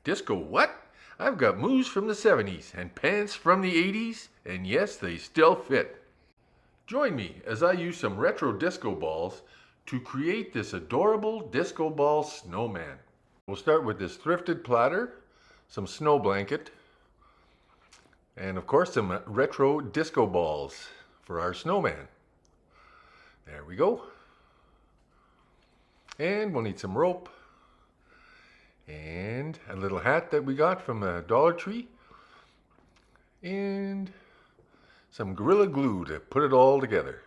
Disco what? I've got moves from the 70s and pants from the 80s, and yes, they still fit. Join me as I use some retro disco balls to create this adorable disco ball snowman. We'll start with this thrifted platter, some snow blanket, and of course some retro disco balls for our snowman. There we go. And we'll need some rope and a little hat that we got from the Dollar Tree and some Gorilla Glue to put it all together.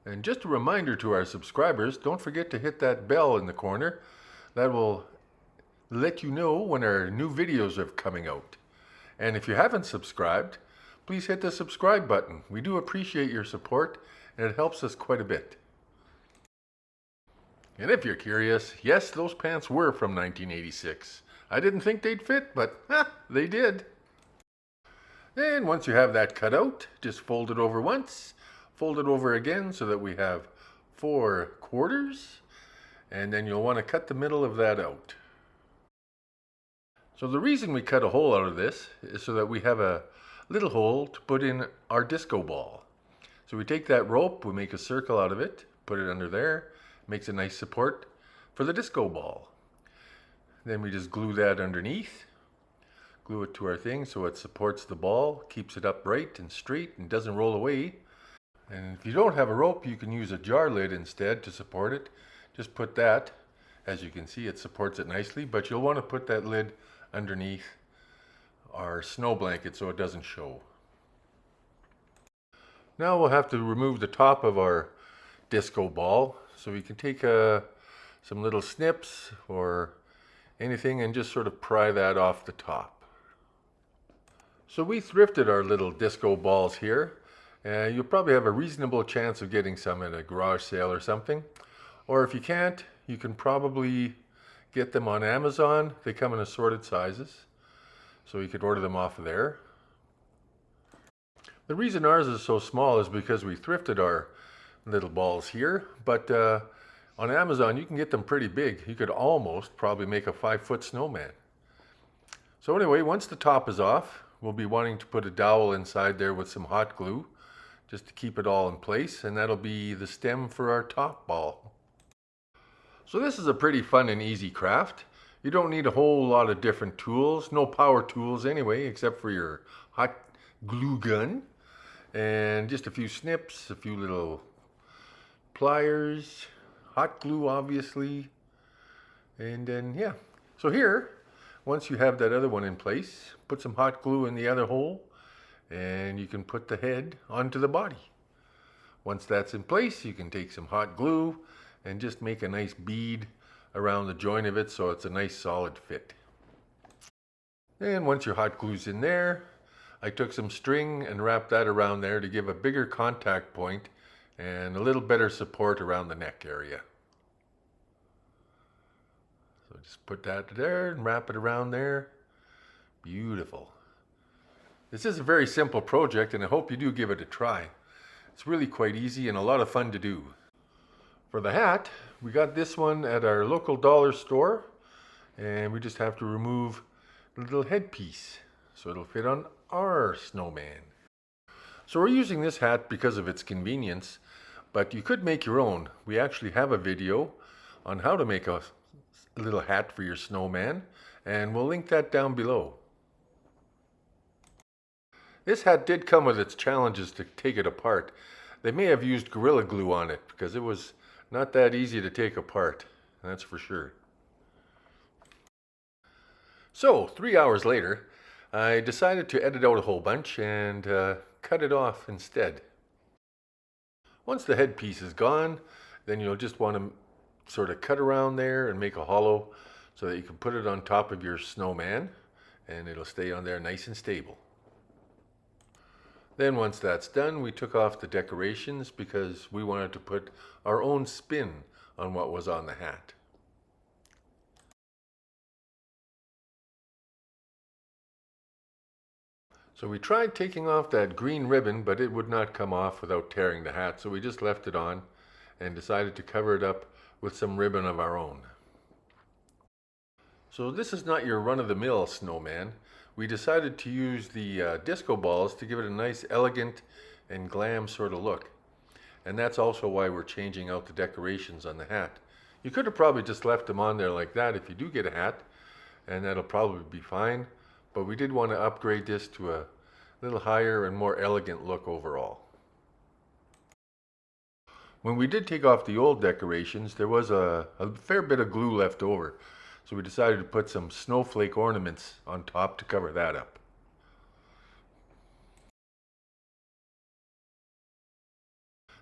And just a reminder to our subscribers, don't forget to hit that bell in the corner. That will let you know when our new videos are coming out. And if you haven't subscribed, please hit the subscribe button. We do appreciate your support and it helps us quite a bit. And if you're curious, yes, those pants were from 1986. I didn't think they'd fit, but they did. And once you have that cut out, just fold it over once, fold it over again so that we have 4 quarters, and then you'll want to cut the middle of that out. So the reason we cut a hole out of this is so that we have a little hole to put in our disco ball. So we take that rope, we make a circle out of it, put it under there, makes a nice support for the disco ball. Then we just glue that underneath, glue it to our thing so it supports the ball, keeps it upright and straight and doesn't roll away. And if you don't have a rope, you can use a jar lid instead to support it. Just put that, as you can see, it supports it nicely, but you'll want to put that lid underneath our snow blanket so it doesn't show. Now we'll have to remove the top of our disco ball. So we can take some little snips or anything and just sort of pry that off the top. So we thrifted our little disco balls here. You'll probably have a reasonable chance of getting some at a garage sale or something. Or if you can't, you can probably get them on Amazon. They come in assorted sizes. So you could order them off of there. The reason ours is so small is because we thrifted our little balls here, but on Amazon you can get them pretty big. You could almost probably make a 5-foot snowman. So anyway, once the top is off, we'll be wanting to put a dowel inside there with some hot glue just to keep it all in place, and that'll be the stem for our top ball. So this is a pretty fun and easy craft. You don't need a whole lot of different tools, no power tools anyway, except for your hot glue gun and just a few snips, a few little pliers, hot glue obviously, and then yeah. So here, once you have that other one in place, put some hot glue in the other hole and you can put the head onto the body. Once that's in place, you can take some hot glue and just make a nice bead around the joint of it so it's a nice solid fit. And once your hot glue's in there, I took some string and wrapped that around there to give a bigger contact point and a little better support around the neck area. So just put that there and wrap it around there. Beautiful. This is a very simple project and I hope you do give it a try. It's really quite easy and a lot of fun to do. For the hat, we got this one at our local dollar store and we just have to remove the little headpiece so it'll fit on our snowman. So we're using this hat because of its convenience, but you could make your own. We actually have a video on how to make a little hat for your snowman, and we'll link that down below. This hat did come with its challenges to take it apart. They may have used Gorilla Glue on it because it was not that easy to take apart, that's for sure. So 3 hours later, I decided to edit out a whole bunch and cut it off instead. Once the headpiece is gone, then you'll just want to sort of cut around there and make a hollow so that you can put it on top of your snowman and it'll stay on there nice and stable. Then once that's done, we took off the decorations because we wanted to put our own spin on what was on the hat. So we tried taking off that green ribbon, but it would not come off without tearing the hat, so we just left it on and decided to cover it up with some ribbon of our own. So this is not your run-of-the-mill snowman. We decided to use the disco balls to give it a nice, elegant, and glam sort of look. And that's also why we're changing out the decorations on the hat. You could have probably just left them on there like that if you do get a hat, and that'll probably be fine. But we did want to upgrade this to a little higher and more elegant look overall. When we did take off the old decorations, there was a fair bit of glue left over. So we decided to put some snowflake ornaments on top to cover that up.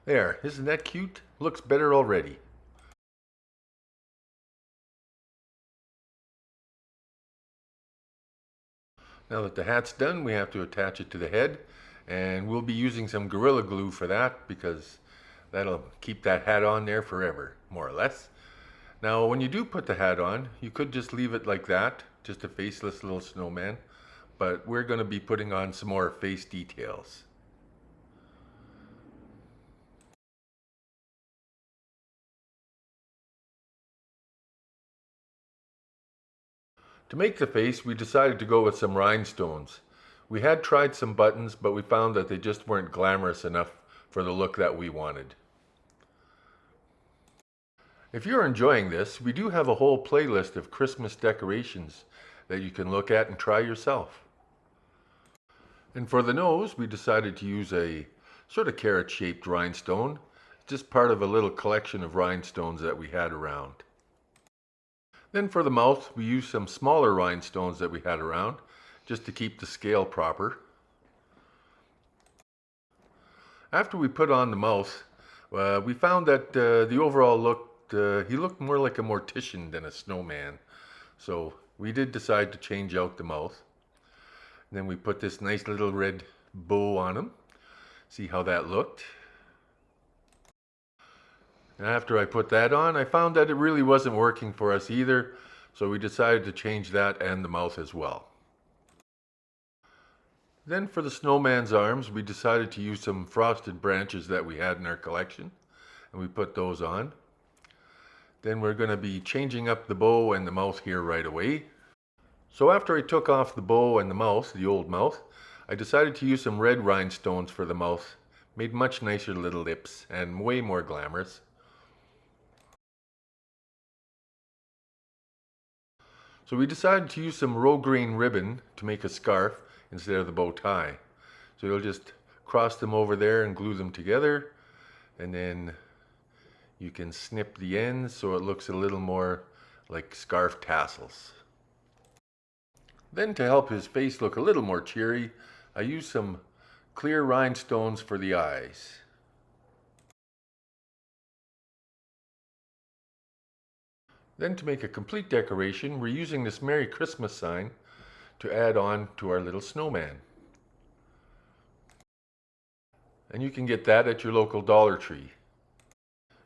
There, isn't that cute? Looks better already. Now that the hat's done, we have to attach it to the head, and we'll be using some Gorilla Glue for that because that'll keep that hat on there forever, more or less. Now, when you do put the hat on, you could just leave it like that, just a faceless little snowman, but we're going to be putting on some more face details. To make the face, we decided to go with some rhinestones. We had tried some buttons, but we found that they just weren't glamorous enough for the look that we wanted. If you're enjoying this, we do have a whole playlist of Christmas decorations that you can look at and try yourself. And for the nose, we decided to use a sort of carrot-shaped rhinestone, just part of a little collection of rhinestones that we had around. Then for the mouth, we used some smaller rhinestones that we had around, just to keep the scale proper. After we put on the mouth, we found that the overall look, he looked more like a mortician than a snowman. So we did decide to change out the mouth. And then we put this nice little red bow on him. See how that looked. And after I put that on, I found that it really wasn't working for us either, so we decided to change that and the mouth as well. Then for the snowman's arms, we decided to use some frosted branches that we had in our collection, and we put those on. Then we're going to be changing up the bow and the mouth here right away. So after I took off the bow and the mouth, the old mouth, I decided to use some red rhinestones for the mouth. Made much nicer little lips and way more glamorous. So we decided to use some green ribbon to make a scarf instead of the bow tie. So you'll just cross them over there and glue them together, and then you can snip the ends so it looks a little more like scarf tassels. Then to help his face look a little more cheery, I used some clear rhinestones for the eyes. Then to make a complete decoration, we're using this Merry Christmas sign to add on to our little snowman. And you can get that at your local Dollar Tree.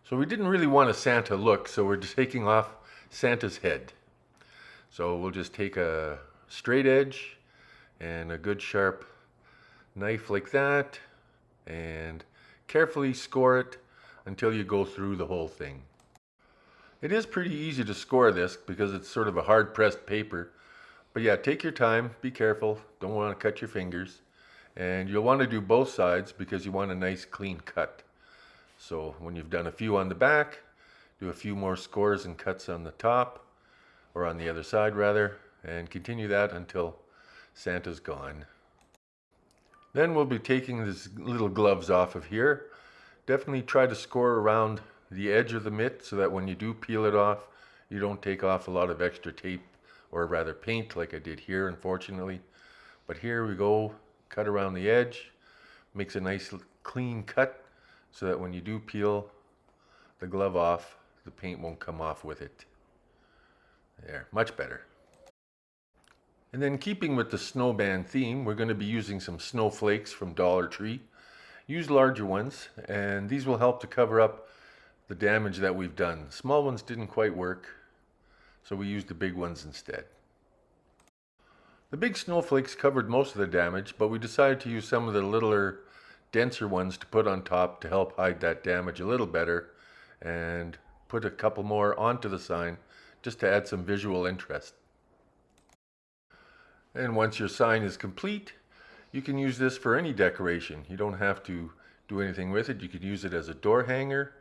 So we didn't really want a Santa look, so we're just taking off Santa's head. So we'll just take a straight edge and a good sharp knife like that and carefully score it until you go through the whole thing. It is pretty easy to score this because it's sort of a hard pressed paper. But yeah, take your time, be careful, don't want to cut your fingers. And you'll want to do both sides because you want a nice clean cut. So when you've done a few on the back, do a few more scores and cuts on the top, or on the other side rather, and continue that until Santa's gone. Then we'll be taking these little gloves off of here. Definitely try to score around the edge of the mitt so that when you do peel it off, you don't take off a lot of extra tape, or rather paint like I did here, unfortunately. But here we go, cut around the edge, makes a nice clean cut so that when you do peel the glove off, the paint won't come off with it. There, much better. And then keeping with the snowman theme, we're going to be using some snowflakes from Dollar Tree. Use larger ones, and these will help to cover up the damage that we've done. Small ones didn't quite work, so we used the big ones instead. The big snowflakes covered most of the damage, but we decided to use some of the littler, denser ones to put on top to help hide that damage a little better, and put a couple more onto the sign just to add some visual interest. And once your sign is complete, you can use this for any decoration. You don't have to do anything with it. You could use it as a door hanger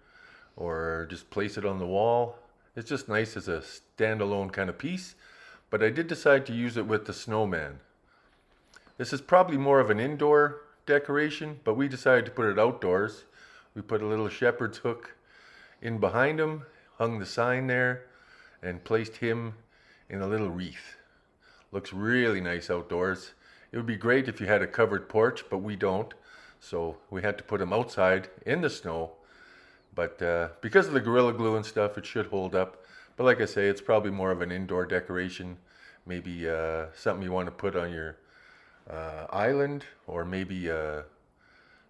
or just place it on the wall. It's just nice as a standalone kind of piece, but I did decide to use it with the snowman. This is probably more of an indoor decoration, but we decided to put it outdoors. We put a little shepherd's hook in behind him, hung the sign there, and placed him in a little wreath. Looks really nice outdoors. It would be great if you had a covered porch, but we don't. So we had to put him outside in the snow. But because of the Gorilla Glue and stuff, it should hold up. But like I say, it's probably more of an indoor decoration. Maybe something you want to put on your island, or maybe a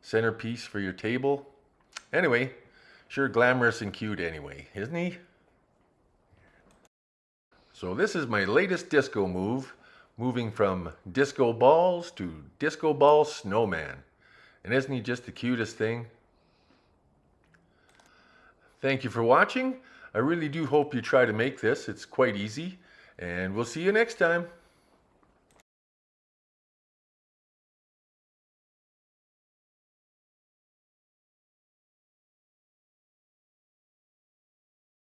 centerpiece for your table. Anyway, sure glamorous and cute anyway, isn't he? So this is my latest disco move, moving from disco balls to disco ball snowman. And isn't he just the cutest thing? Thank you for watching. I really do hope you try to make this. It's quite easy. And we'll see you next time.